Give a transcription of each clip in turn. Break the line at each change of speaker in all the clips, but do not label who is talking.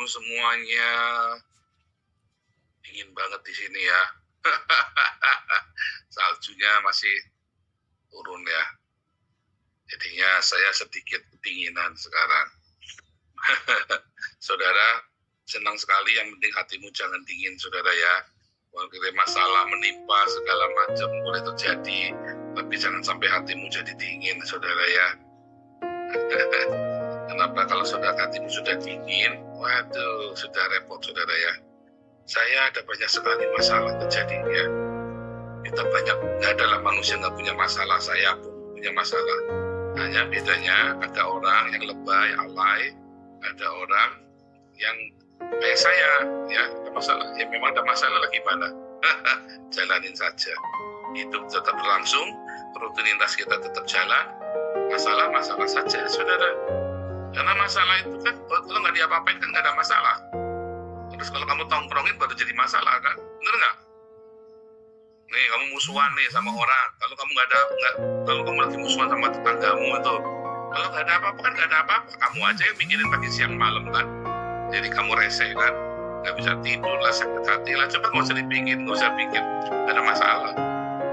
Assalamualaikum semuanya. Dingin banget di sini ya. Saljunya masih turun ya. Jadinya saya sedikit kedinginan sekarang. Saudara, senang sekali, yang penting hatimu jangan dingin, saudara ya. Walaupun masalah menimpa segala macam boleh terjadi, tapi jangan sampai hatimu jadi dingin, saudara ya. Kenapa? Kalau saudara hatimu sudah dingin, waduh, sudah repot, saudara ya. Saya ada banyak sekali masalah terjadi ya. Kita banyak, nggak adalah manusia nggak punya masalah, saya pun punya masalah. Hanya bedanya ada orang yang lebay, alay, ada orang yang kayak saya, ya ada masalah. Ya memang ada masalah lagi mana? Jalanin saja. Hidup tetap berlangsung, rutinitas kita tetap jalan. Masalah saja, saudara. Karena masalah itu kan, kalau nggak diapa-apain kan nggak ada masalah. Terus kalau kamu tongkrongin baru jadi masalah kan? Bener nggak? Nih kamu musuhan nih sama orang. Kalau kamu lagi musuhan sama tetanggamu itu, kalau nggak ada apa-apa kan nggak ada apa-apa. Kamu aja yang mikirin pagi siang malam kan. Jadi kamu rese kan, nggak bisa tidur lah, sakit hati lah. Coba nggak usah dipikir, nggak usah pikir, nggak ada masalah.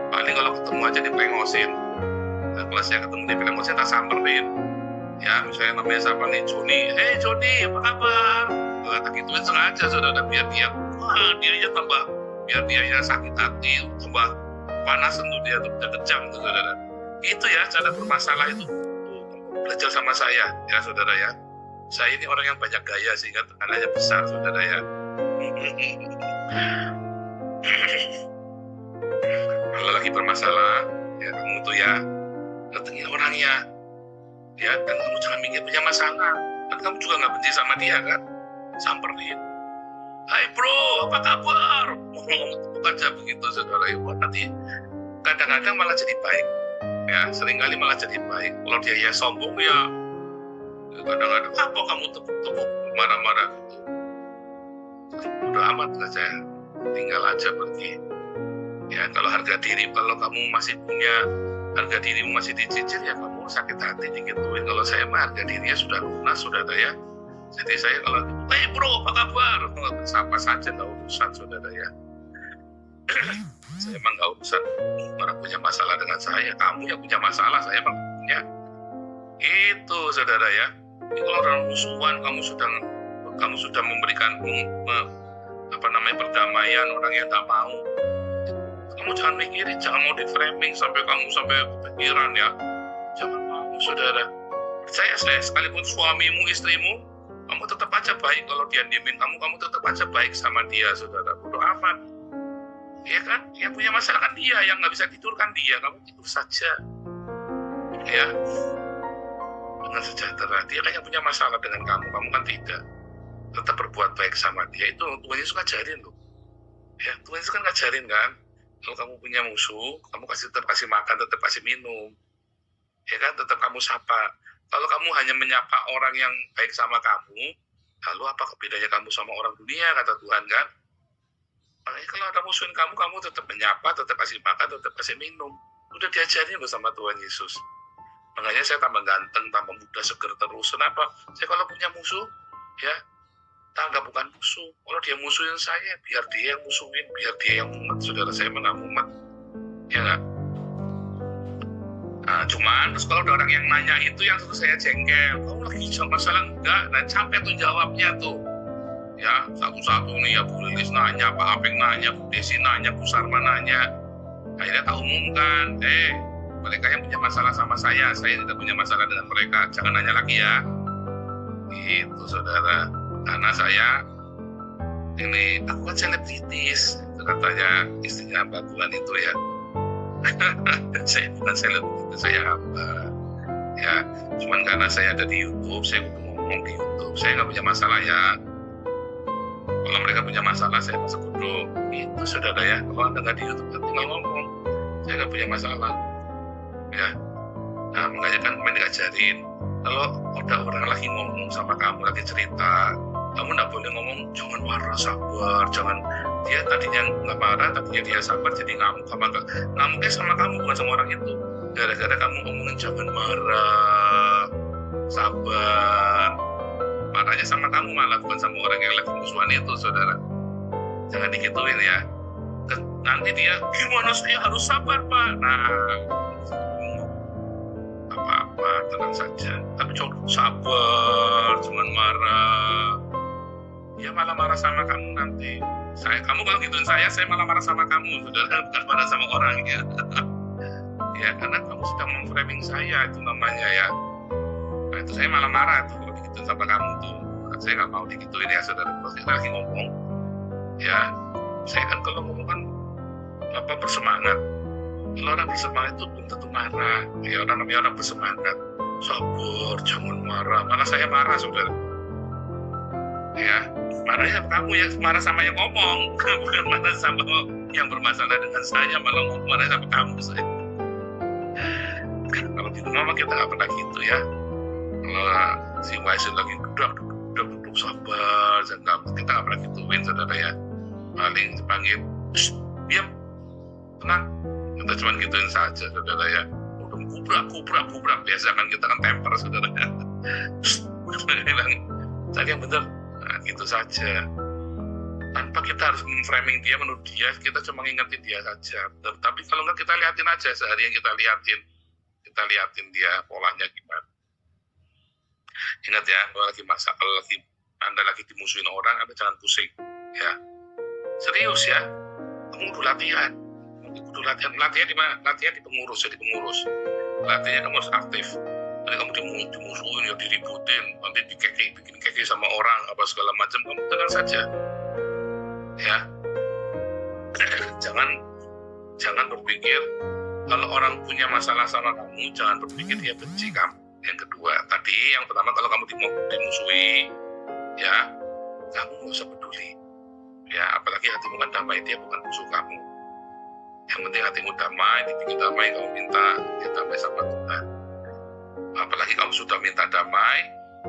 Paling kalau ketemu aja diplengosin. Dan kalau saya ketemu diplengosin, tak samperin. Ya, misalnya namanya siapa nih, Joni. Hey Joni, apa kabar? Kata gituin sengaja, saudara, biar dia aja tambah, biar dia ya sakit hati, tambah panas tentu dia tuh udah kejam tuh, saudara. Itu ya cara bermasalah itu. Belajar sama saya, ya saudara ya. Saya ini orang yang banyak gaya sehingga tekanannya besar, saudara ya. Kalau lagi bermasalah, ya kamu tuh ya datengin orangnya. Ya, dan kamu jangan mikir punya masalah. Kan kamu juga nggak benci sama dia kan? Samperin. Hai bro, apa kabar? Ngomong aja begitu, saudara. Nanti kadang-kadang malah jadi baik. Ya, seringkali malah jadi baik. Kalau dia ya sombong ya, kadang-kadang apa kamu tepuk-tepuk marah-marah gitu. Udah amat aja, tinggal aja pergi. Ya, kalau harga diri, kalau kamu masih punya harga dirimu masih dicicil, ya kamu sakit hati digituin. Kalau saya mah harga dirinya sudah lunas, saudara ya. Jadi saya kalau, hey bro, apa kabar? Sapa saja, nggak urusan, saudara ya. Saya emang nggak urusan orang punya masalah dengan saya. Kamu yang punya masalah, saya emang punya. Itu, saudara ya. Jadi kalau orang musuhan, kamu sudah memberikan perdamaian, orang yang tak mau. Kamu jangan mikirin, jangan mau di-framing sampai kepikiran ya. Jangan mau, saudara. Saya sekalipun suamimu, istrimu, kamu tetap aja baik. Kalau dia diemin kamu tetap aja baik sama dia, saudara. Bodoh amat. Iya kan? Yang punya masalah kan dia, yang nggak bisa tidur kan dia. Kamu tidur saja. Ya. Dengan sejahtera. Dia kan yang punya masalah dengan kamu kan tidak. Tetap berbuat baik sama dia. Itu Tuhan Yesus ngajarin loh. Ya, Tuhan Yesus kan ngajarin kan. Kalau kamu punya musuh, kamu tetap kasih makan, tetap kasih minum. Ya kan, tetap kamu sapa. Kalau kamu hanya menyapa orang yang baik sama kamu, lalu apa bedanya kamu sama orang dunia, kata Tuhan kan? Makanya kalau ada musuhin kamu tetap menyapa, tetap kasih makan, tetap kasih minum. Udah diajarin bersama Tuhan Yesus. Makanya saya tambah ganteng, tambah muda, seger terus. Kenapa? Saya kalau punya musuh, ya, anggap bukan musuh. Kalau dia musuhin saya, biar dia yang musuhin, biar dia yang mumet. Saudara, saya menang mumet. Ya nggak? Nah, cuman terus kalau ada orang yang nanya itu yang terus saya jengkel. Kamu lagi sama masalah enggak? Dan sampai tuh jawabnya tuh. Ya, satu-satu nih ya, Bu Lilis nanya, Pak Apeng nanya, Bu Desi nanya, Bu Sarma nanya. Akhirnya tak umumkan, mereka yang punya masalah sama saya tidak punya masalah dengan mereka. Jangan nanya lagi ya. Gitu, saudara. Karena saya ini aku kan selebritis, itu katanya istrinya Mbak Tuhan itu ya. Saya bukan selebritis, saya apa? Ya, cuman karena saya ada di YouTube, saya ngomong di YouTube. Saya nggak punya masalah ya. Kalau mereka punya masalah, saya masuk bodoh. Itu saudara ya. Kalau anda nggak di YouTube, tinggal ngomong. Saya nggak punya masalah. Ya. Nah, makanya kan kemarin diajarin. Kalau ada orang lagi ngomong sama kamu, lagi cerita, kamu nggak boleh ngomong, jangan marah, sabar, jangan. Dia tadinya nggak marah, tadinya dia sabar, jadi ngamuknya sama kamu, bukan sama orang itu. Gara-gara kamu ngomongin jangan marah, sabar, marahnya sama kamu malah, bukan sama orang yang lagi musuhan itu, saudara. Jangan digituin ya. Nanti dia, gimana saya harus sabar, Pak? Nah, apa-apa, tenang saja. Tapi coba sabar, jangan marah. Dia malah marah sama kamu nanti. Kamu kalau gituin saya malah marah sama kamu, saudara, bukan marah sama orangnya. Ya, karena kamu sedang memframing saya, itu namanya ya. Nah, itu saya malah marah tuh kalau digituin sama kamu tuh. Saya nggak mau digituin ya, saudara. Kalau kita lagi ngomong, ya, saya kan kalau ngomong kan bersemangat. Kalau orang bersemangat itu belum tentu marah. Ya, orang bersemangat, sabar, jangan marah. Malah saya marah, saudara. Ya, marahnya kamu ya, marah sama yang ngomong, bukan marah sama yang bermasalah dengan saya, malah marah sama kamu. Saya. Kalau di rumah kita nggak pernah gitu ya. Kalau si Waisin lagi duduk sabar, kita nggak pernah gituin, saudara ya. Paling dipanggil, diam, tenang. Kita cuma gituin saja, saudara ya. Udah kubrak. Biasa kan kita kan temper, saudara ya. Bilang, tadi yang benar. Nah, gitu saja. Tanpa kita harus memframing dia, menurut dia, kita cuma ngingetin dia saja. Tapi kalau nggak, kita liatin aja sehari yang kita liatin dia polanya gimana. Ingat ya, kalau Anda lagi dimusuhin orang, Anda jangan pusing. Ya, serius ya. Kamu kudu latihan di mana? Latihan di pengurus, jadi pengurus. Latihannya kamu harus aktif. Jadi kamu dimusuhin, ya diributin, nanti bikin keki sama orang, apa segala macam, kamu tenang saja. Ya, jangan berpikir kalau orang punya masalah sama kamu, jangan berpikir dia benci kamu. Yang kedua, tadi yang pertama, kalau kamu dimusuhi, ya kamu nggak usah peduli. Ya, apalagi hatimu kan damai, dia bukan musuh kamu. Yang penting hatimu damai, dibikin damai, kamu minta dia damai sama Tuhan. Apalagi kamu sudah minta damai,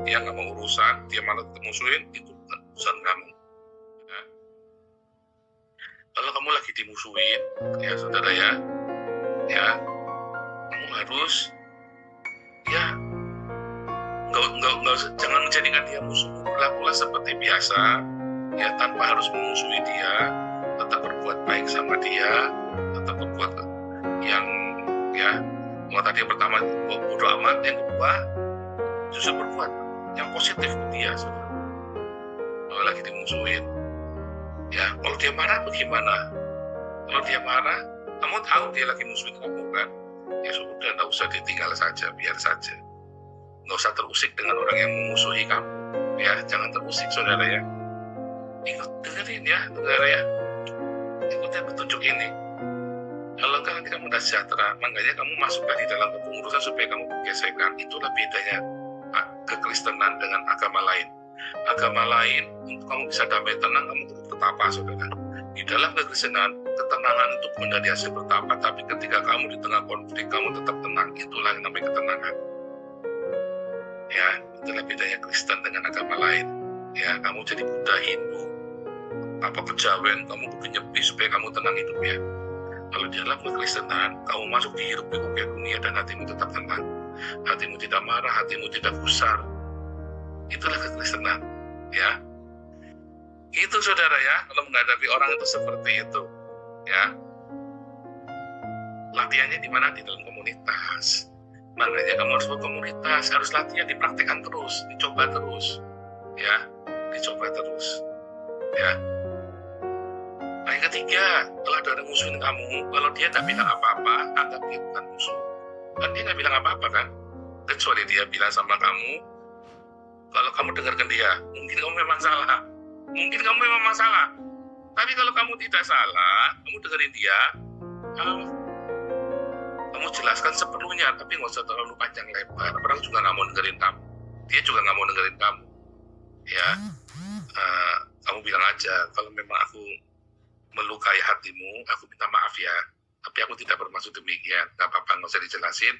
dia nggak mau urusan, dia malah musuhin, itu bukan urusan kamu. Ya. Kalau kamu lagi dimusuhin, ya saudara ya, kamu harus, ya, jangan menjadikan dia musuh. Berlakulah seperti biasa, ya, tanpa harus memusuhi dia, tetap berbuat baik sama dia, tetap berbuat yang, ya, tadi yang pertama bodo amat, yang kedua justru berbuat yang positif ke dia, saudara. Kalau lagi dimusuhin, ya, kalau dia marah bagaimana? Kalau dia marah, kamu tahu dia lagi musuhin kamu kan? Ya sudah, nggak usah ditinggal saja, biar saja. Nggak usah terusik dengan orang yang memusuhi kamu. Ya, jangan terusik, saudara ya. Dengerin ya, saudara ya. Ikutin petunjuk ini. Kalau nanti kamu udah sejahtera, makanya kamu masukkan di dalam kepengurusan supaya kamu bergesekan. Itulah bedanya kekristenan dengan agama lain. Agama lain, untuk kamu bisa damai tenang, kamu perlu bertapa, saudara. Di dalam kekristenan, ketenangan itu bukan dari hasil bertapa, tapi ketika kamu di tengah konflik, kamu tetap tenang. Itulah yang namanya ketenangan. Ya, itulah bedanya Kristen dengan agama lain. Ya, kamu jadi Buddha, Hindu, apa kejawen, kamu kudu nyepi supaya kamu tenang hidup ya. Kalau di dalam kekristenan, kamu masuk di hiruk-pikuk dunia dan hatimu tetap tenang. Hatimu tidak marah, hatimu tidak gusar. Itulah kekristenan, ya. Itu saudara ya, kalau menghadapi orang itu seperti itu, ya. Latihannya di mana? Di dalam komunitas. Makanya kamu harus berkomunitas, harus latihan, dipraktikkan terus, dicoba terus, ya, dicoba terus, ya. Nah, yang ketiga, kalau ada orang musuhin kamu, kalau dia nggak bilang apa-apa, anggap dia bukan musuh. Kan dia nggak bilang apa-apa kan? Kecuali dia bilang sama kamu, kalau kamu dengarkan dia, mungkin kamu memang salah. Mungkin kamu memang masalah. Tapi kalau kamu tidak salah, kamu dengerin dia, kamu jelaskan seperlunya, tapi nggak usah terlalu panjang lebar. Orang juga nggak mau dengerin kamu. Dia juga nggak mau dengerin kamu. Ya, kamu bilang aja, kalau memang aku melukai hatimu, aku minta maaf ya. Tapi aku tidak bermaksud demikian. Gak apa-apa, nggak usah dijelasin.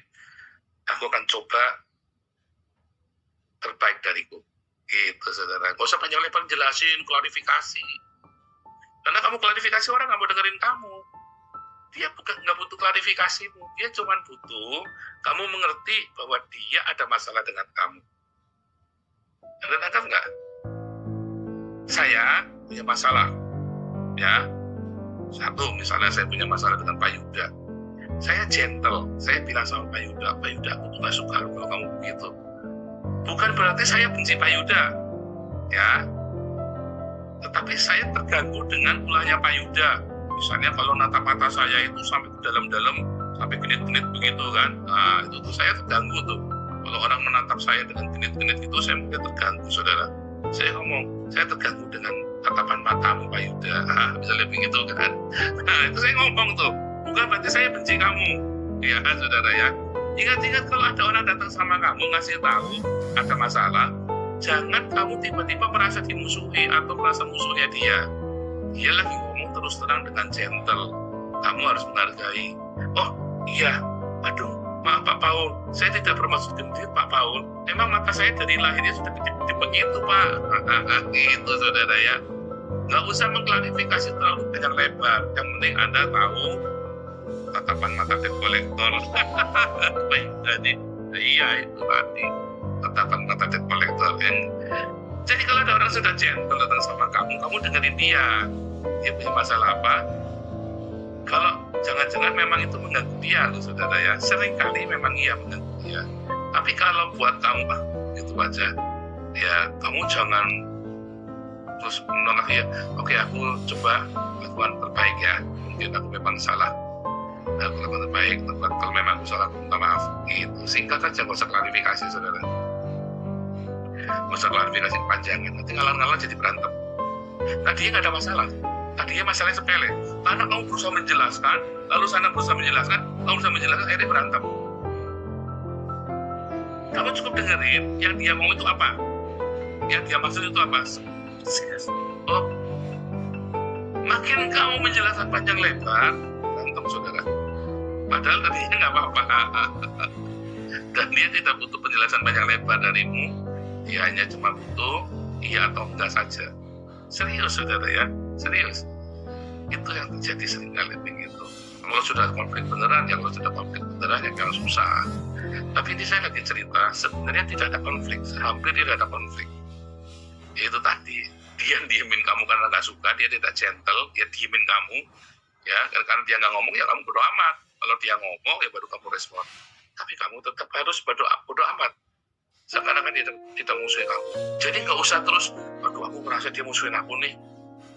Aku akan coba terbaik dariku. Gitu, saudara. Gak usah panjang lebar jelasin, klarifikasi. Karena kamu klarifikasi, orang nggak mau dengerin kamu. Dia nggak butuh klarifikasimu. Dia cuma butuh kamu mengerti bahwa dia ada masalah dengan kamu. Anda tangkap nggak? Saya punya masalah, ya. Satu, misalnya saya punya masalah dengan Pak Yuda. Saya gentle, saya bilang sama Pak Yuda, aku tuh gak suka kalau kamu begitu. Bukan berarti saya benci Pak Yuda, ya. Tetapi saya terganggu dengan ulahnya Pak Yuda. Misalnya kalau natap mata saya itu sampai ke dalam-dalam, sampai genit-genit begitu kan, nah itu tuh saya terganggu tuh. Kalau orang menatap saya dengan genit-genit itu, saya mungkin terganggu, saudara. Saya ngomong, saya terganggu dengan tatapan matamu Pak Yuda, misalnya begitu kan. Nah itu saya ngomong tuh, bukan berarti saya benci kamu, ya saudara ya. Ingat-ingat kalau ada orang datang sama kamu ngasih tahu ada masalah, jangan kamu tiba-tiba merasa dimusuhi atau merasa musuhnya dia. Dia lagi ngomong terus terang dengan gentle. Kamu harus menghargai. Oh iya, aduh, maaf Pak Paul, saya tidak bermaksud genit Pak Paul. Memang mata saya dari lahirnya sudah gede-gede begitu Pak. Gitu saudara ya. Nggak usah mengklarifikasi terlalu panjang lebar. Yang penting Anda tahu tatapan mata debt collector. Baik tadi, iya itu tadi tatapan mata debt collector. Jadi kalau ada orang sudah gentle datang sama kamu dengerin dia. Dia punya masalah apa? Kalau jangan-jangan memang itu mengganggu dia loh saudara ya. Seringkali memang iya mengganggu dia. Tapi kalau buat kamu itu aja, ya kamu jangan terus menolak ya. Oke, aku coba lakukan terbaik ya. Mungkin aku memang salah. Aku lakukan terbaik. Kalau memang aku salah, aku minta maaf. Gitu. Singkat aja, gak usah klarifikasi saudara. Gak usah klarifikasi kepanjangan. Nanti ngalah-ngalah jadi berantem. Tadinya nggak ada masalah. Tadinya masalahnya sepele. Karena kamu berusaha menjelaskan, lalu sana berusaha menjelaskan, akhirnya berantem. Kamu cukup dengerin yang dia mau itu apa, yang dia maksud itu apa. Oh, makin kamu menjelaskan panjang lebar, berantem saudara. Padahal tadinya nggak apa-apa. Dan dia tidak butuh penjelasan panjang lebar darimu. Dia hanya cuma butuh iya atau enggak saja. Serius saudara ya, serius. Itu yang terjadi seringkali begitu. Kalau sudah konflik beneran, ya kalau sudah konflik beneran ya jangan susah. Tapi ini saya lagi cerita, sebenarnya tidak ada konflik, hampir tidak ada konflik. Itu tadi, dia diemin kamu karena nggak suka, dia tidak gentle, dia diemin kamu, ya karena dia nggak ngomong ya kamu bodo amat. Kalau dia ngomong ya baru kamu respon. Tapi kamu tetap harus bodo amat. Sekarang kan dia tidak musuhin kamu. Jadi nggak usah terus, aduh aku merasa dia musuhin aku nih.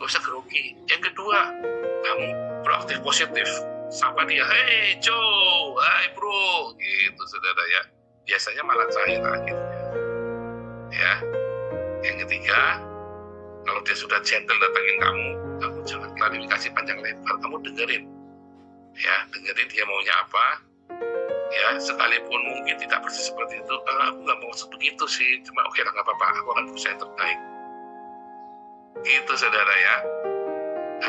Nggak usah grogi. Yang kedua, kamu proaktif positif. Sapa dia, hey Joe, hai bro, gitu saudara ya. Biasanya malah cair akhirnya. Ya. Yang ketiga, kalau dia sudah gentle datangin kamu jangan klarifikasi panjang lebar, kamu dengerin. Ya, dengerin dia maunya apa. Ya, sekalipun mungkin tidak persis seperti itu, aku nggak mau maksud begitu sih, cuma oke lah nggak apa-apa, aku akan berusaha yang terbaik. Gitu saudara ya.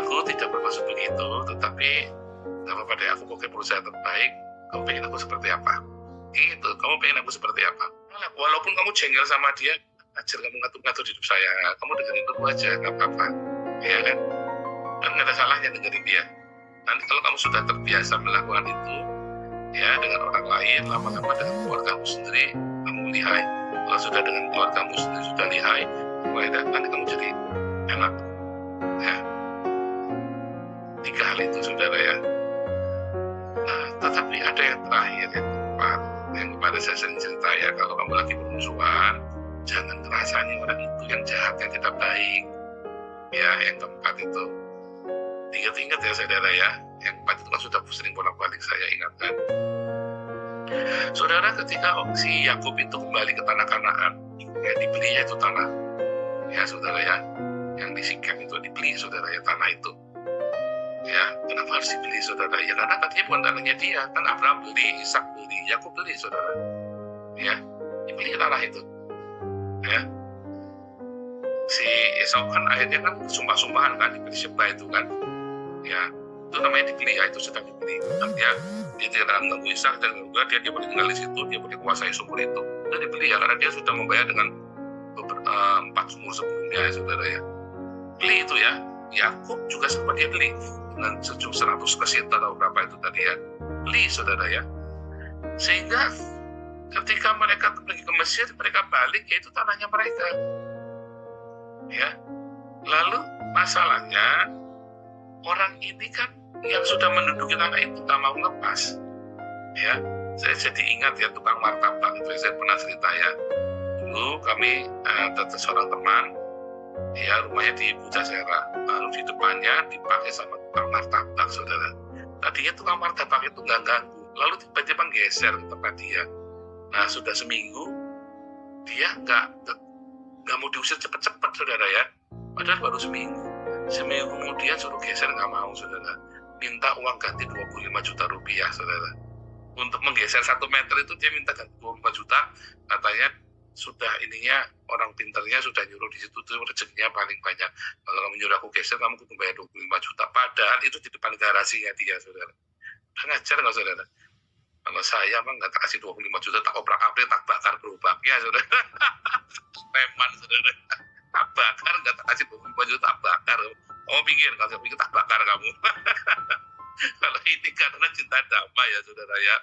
Aku tidak bermaksud begitu, tetapi nggak apa-apa deh, aku pokoknya berusaha terbaik. Kamu pengen aku seperti apa? Gitu, kamu pengen aku seperti apa? Walaupun kamu jengkel sama dia, ajar kamu ngatur-ngatur hidup saya, kamu dengerin dulu aja, nggak apa-apa, ya kan? Dan nggak ada salahnya dengerin dia. Nanti kalau kamu sudah terbiasa melakukan itu, ya dengan orang lain, lama-lama dengan keluargamu sendiri, kamu lihai. Kalau sudah dengan keluargamu sendiri sudah lihai, mulai nanti kamu jadi enak. Ya. 3 hal itu saudara ya. Nah, tetapi ada yang terakhir, yang keempat, yang kemarin saya sering cerita ya, kalau kamu lagi bermusuhan, jangan ngerasani orang itu yang jahat, yang tidak baik. Ya, yang keempat itu. Ingat-ingat ya saudara ya, yang keempat itu kan sudah sering bolak-balik saya ingatkan. Saudara, ketika si Yakub itu kembali ke tanah Kanaan, yang dibelinya itu tanah, ya saudara ya, yang di Sikem itu dibeli saudara ya, tanah itu. Ya, kenapa harus dibeli saudara? Ya karena tadinya bukan tanahnya dia, kan Abraham beli, Ishak beli, Yakub beli saudara. Ya, dibeli tanah itu. Ya, si Esau kan akhirnya kan sumpah-sumpahan kan di Beersheba itu kan. Ya, itu namanya dibeli, ya itu sudah dibeli. Artinya dia tidak akan mengganggu Ishak dan juga dia boleh tinggal di situ, dia boleh kuasai sumur itu. Itu dibeli ya karena dia sudah membayar dengan 4 sumur sebelumnya ya saudara ya. Beli itu ya. Yakub juga sempat dia beli dengan 100 kesita atau berapa itu tadi ya. Beli saudara ya. Sehingga ketika mereka pergi ke Mesir, mereka balik, yaitu tanahnya mereka. Ya, lalu masalahnya orang ini kan yang sudah menduduki tanah itu tak mau lepas. Ya, saya jadi ingat ya tukang martabak itu, saya pernah cerita ya. Dulu kami ada seorang teman, ya rumahnya di Pucasera, lalu di depannya dipakai sama tukang martabak, saudara. Tadinya tukang martabak itu nggak ganggu, lalu tiba-tiba geser ke tempat dia. Nah, sudah seminggu dia nggak mau diusir cepet-cepet, saudara ya. Padahal baru seminggu. Seminggu kemudian suruh geser, nggak mau, saudara. Minta uang ganti 25 juta rupiah, saudara. Untuk menggeser 1 meter itu dia minta ganti 25 juta. Katanya sudah ininya, orang pinternya sudah nyuruh di situ tuh rezekinya paling banyak. Kalau kamu nyuruh aku geser, kamu kudu bayar 25 juta. Padahal itu di depan garasinya dia, saudara. Ngajar nggak, saudara? Kalau saya mah nggak tak kasih 25 juta, tak obrak-abrik, tak bakar gerobaknya, saudara. Preman, saudara. Tak bakar, nggak tak kasih 25 juta, tak bakar. Oh, pikir, kalau saya pikir tak bakar kamu. Kalau ini karena cinta damai ya, saudara ya.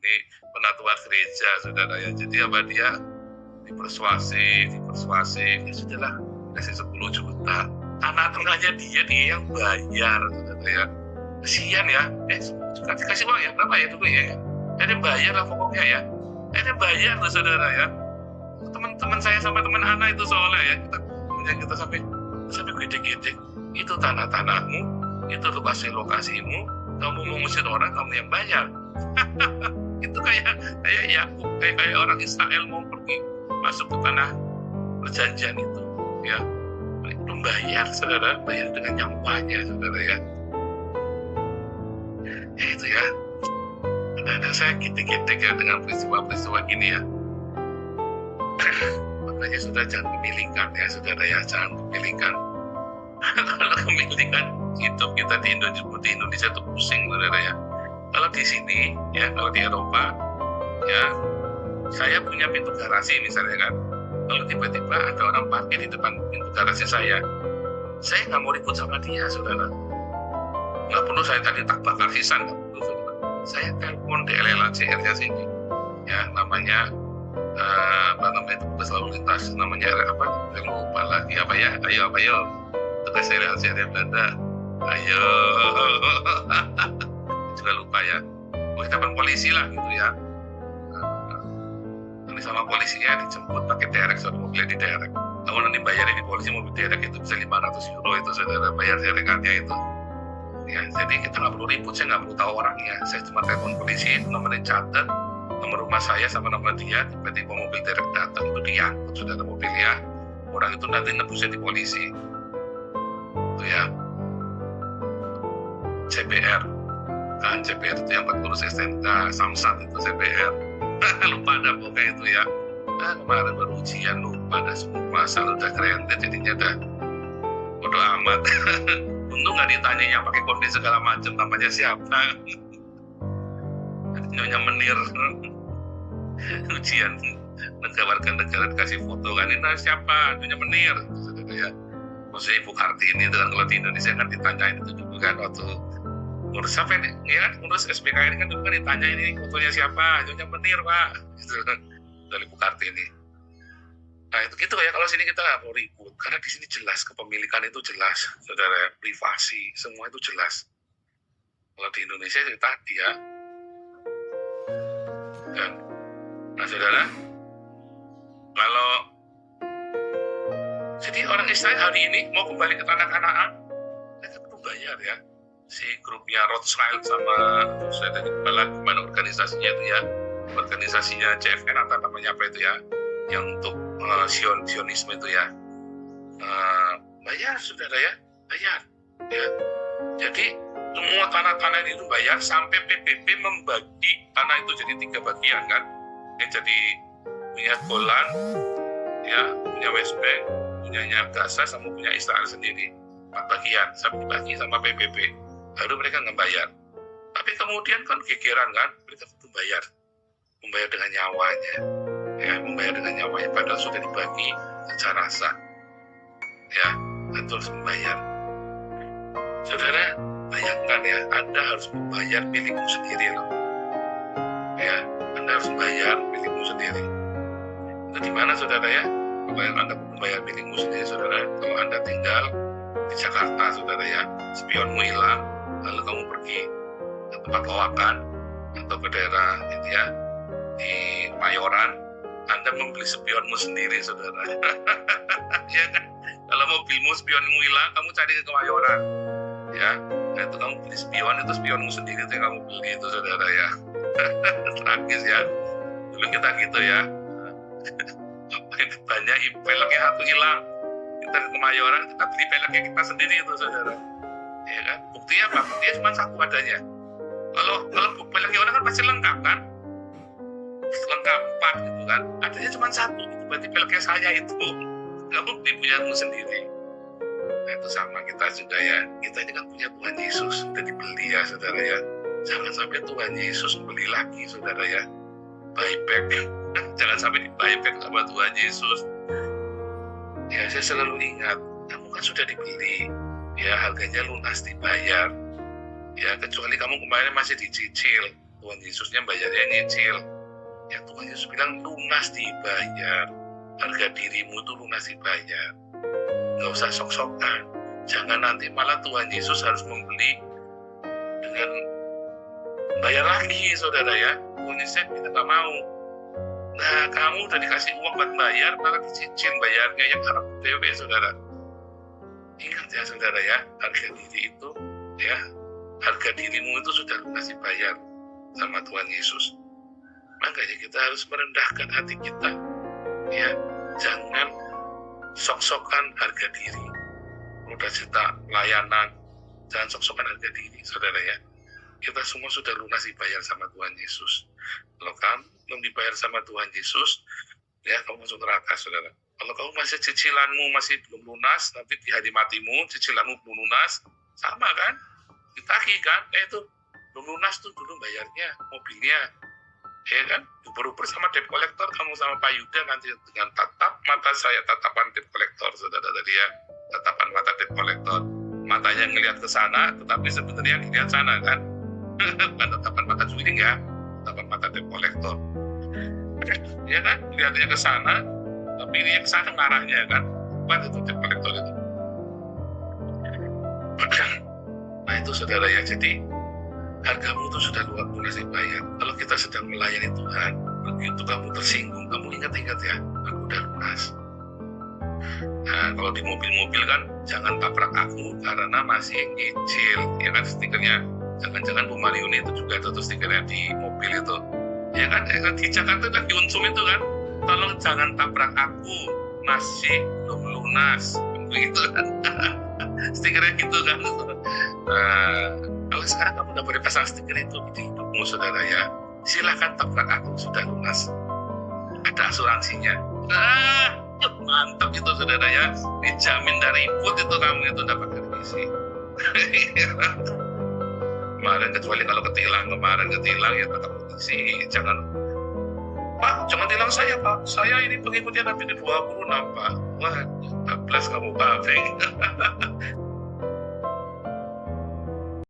Ini penatua gereja, saudara ya. Jadi apa, dia dipersuasi, ya sudahlah, kasih 10 juta. Tanah tengahnya dia yang bayar, saudara ya. Kasihan ya, kasih uang ya, berapa ya dulu ya. Ini bayar lah pokoknya ya. Ini bayar loh, saudara ya. Teman-teman saya sama teman anak itu soalnya ya, kita sampai gede-gede. Itu tanah-tanahmu, itu lokasi-lokasimu. Kamu mau ngusir orang, kamu yang bayar. Itu kayak Yakub, kayak orang Israel mau pergi masuk ke tanah perjanjian itu, ya. Belum bayar, saudara, bayar dengan nyawanya, saudara ya. Ya itu ya. Kadang-kadang saya gitik-gitik ya dengan peristiwa-peristiwa gini ya. Makanya sudah jangan kepilihkan ya, saudara ya, jangan kepilihkan. Kalau kepilihkan hidup kita di Indonesia itu pusing, saudara ya. Kalau di sini ya, kalau di Eropa ya, saya punya pintu garasi misalnya kan. Kalau tiba-tiba ada orang parkir di depan pintu garasi saya nggak mau ribut sama dia, saudara. Nggak perlu saya tadi tak bakar sisan, nggak perlu, saudara. Saya telepon di LLACR-nya sini, ya namanya itu tugas lalu lintas, namanya apa? Saya lupa lagi apa ya? Ayo, tugas LLACR Belanda. Ayo, juga lupa ya. Mau telepon polisi lah gitu ya. Nanti sama polisinya dijemput pakai derek, saudara, mobilnya di derek. Kamu nanti bayarin di polisi mobil derek itu bisa 500 euro itu, saudara, bayar derekannya itu. Ya, jadi kita nggak perlu ribut, saya nggak perlu tahu orangnya. Saya cuma telepon polisi, nomornya catat, nomor rumah saya sama nomor dia. Tiba-tiba mobil derek datang, itu diangkut, saudara, mobilnya. Orang itu nanti nebusnya di polisi. Itu ya. CPR, kan CPR itu yang buat ngurus STNK, Samsat itu CPR. Lupa ada pokoknya itu ya. Kemarin baru ujian, lupa ada semua masalah, udah keren, jadinya udah bodo amat. Untung nggak ditanya yang pakai kode segala macam, namanya siapa. Nyonya Menir. Ujian warga negara dikasih foto kan, ini siapa, Nyonya Menir, ya. Maksudnya Ibu Kartini itu kan, kalau di Indonesia kan ditanyain itu dulu kan, waktu ngurus apa ini, ya kan, ngurus SBKN kan dulu kan ditanya ini fotonya siapa, Nyonya Menir, Pak, gitu. Dari Ibu Kartini. Nah itu gitu ya, kalau sini kita nggak mau ribut, karena di sini jelas kepemilikan itu jelas, saudara, privasi, semua itu jelas. Kalau di Indonesia itu tadi ya, kan. Nah saudara, kalau jadi orang Israel hari ini mau kembali ke tanah Kanaan, mereka perlu bayar ya. Si grupnya Rothschild sama saya tadi gimana organisasinya itu ya, organisasinya CFN atau namanya apa itu ya, yang untuk Zionisme itu ya, bayar, saudara ya, bayar ya. Jadi semua tanah-tanah itu bayar, sampai PBB membagi tanah itu jadi 3 bagian kan, yang jadi punya Golan ya, punya West Bank, punyanya Gaza, sama punya Israel sendiri, 4 bagian, sampai dibagi sama PBB, baru mereka nggak bayar. Tapi kemudian kan gegeran kan, mereka perlu membayar dengan nyawanya. Ya, membayar dengan nyawanya, padahal sudah dibagi secara sah. Ya, Anda harus membayar. Saudara, bayangkan ya, Anda harus membayar milikmu sendiri loh. Ya, Anda harus membayar milikmu sendiri. Gimana saudara ya? Kalau Anda membayar bilingmu sendiri saudara, kalau Anda tinggal di Jakarta saudara ya, spionmu hilang, lalu kamu pergi ke tempat lawakan atau ke daerah gitu ya, di Mayoran, Anda membeli spionmu sendiri saudara. Ya kan? Kalau mobilmu spionmu hilang, kamu cari ke Mayoran ya, nah itu kamu beli spion, itu spionmu sendiri itu yang kamu beli itu saudara ya. Tragis ya, dulu kita gitu ya. Banyak peleknya satu hilang, kita ke Kemayoran, kita beli peleknya kita sendiri itu saudara, ya kan? Buktinya apa? Buktinya cuma satu adanya. Kalau peleknya orang kan pasti lengkap kan, lengkap 4 gitu kan, adanya cuma satu, itu berarti peleknya saya itu, kamu beli punyamu sendiri. Nah itu sama kita juga ya, kita ini kan punya Tuhan Yesus, sudah dibeli ya saudara ya. Jangan sampai Tuhan Yesus beli lagi saudara ya, buyback. Jangan sampai di-buyback sama Tuhan Yesus. Ya saya selalu ingat, kamu kan sudah dibeli, ya harganya lunas dibayar. Ya kecuali kamu kemarin masih dicicil, Tuhan Yesusnya bayarnya nyicil. Ya Tuhan Yesus bilang lunas dibayar, harga dirimu itu lunas dibayar. Gak usah sok-sokan. Jangan nanti malah Tuhan Yesus harus membeli dengan bayar lagi saudara ya. Tuhan Yesus kita gak mau. Nah, kamu udah dikasih uang buat bayar, malah dicicil bayarnya yang harap dewe, saudara. Ingat ya, saudara ya, harga diri itu, ya, harga dirimu itu sudah lunas dibayar sama Tuhan Yesus. Makanya kita harus merendahkan hati kita, ya, jangan sok-sokan harga diri. Udah cerita pelayanan, jangan sok-sokan harga diri, saudara ya. Kita semua sudah lunas dibayar sama Tuhan Yesus. Kalau kamu belum dibayar sama Tuhan Yesus, ya kamu masuk neraka, saudara. Kalau kamu masih cicilanmu masih belum lunas, nanti di hari matimu cicilanmu belum lunas, sama kan? Ditagih kan? Itu belum lunas tuh dulu bayarnya, mobilnya, ya kan? Diuber-uber sama debt collector, kamu sama Pak Yuda nanti dengan tatap mata saya, tatapan debt collector, saudara tadi ya, tatapan mata debt collector. Matanya ngelihat ke sana, tetapi sebenarnya ngelihat sana kan? Bukan tatapan mata juling ya, tatapan mata debt collector. Ya kan, lihatnya ke sana, tapi ini yang ke sana ngarahnya kan, bukan itu debt collector itu. Nah itu saudara ya, jadi hargamu itu sudah lunas dibayar. Kalau kita sedang melayani Tuhan, begitu kamu tersinggung, kamu ingat-ingat ya, aku udah lunas. Nah kalau di mobil-mobil kan, jangan tabrak aku karena masih nyicil, ya kan stikernya. Jangan-jangan Bu Mariuni itu juga itu tuh stikernya di mobil itu, ya kan? Di Jakarta kan di Unsum itu kan, tolong jangan tabrak aku, masih belum lunas, begitu kan? Stikernya gitu kan? Kalau sekarang kamu udah boleh pasang stiker itu di hidupmu saudara ya, silakan tabrak aku, sudah lunas, ada asuransinya. Mantap itu saudara ya, dijamin dari input itu kamu itu dapat remisi. Kemarin kecuali kalau ketilang ya tetap isi, jangan Pak, jangan tilang saya Pak, saya ini pengikutnya Nabi di 26 Pak. Wah, 14 kamu Pak.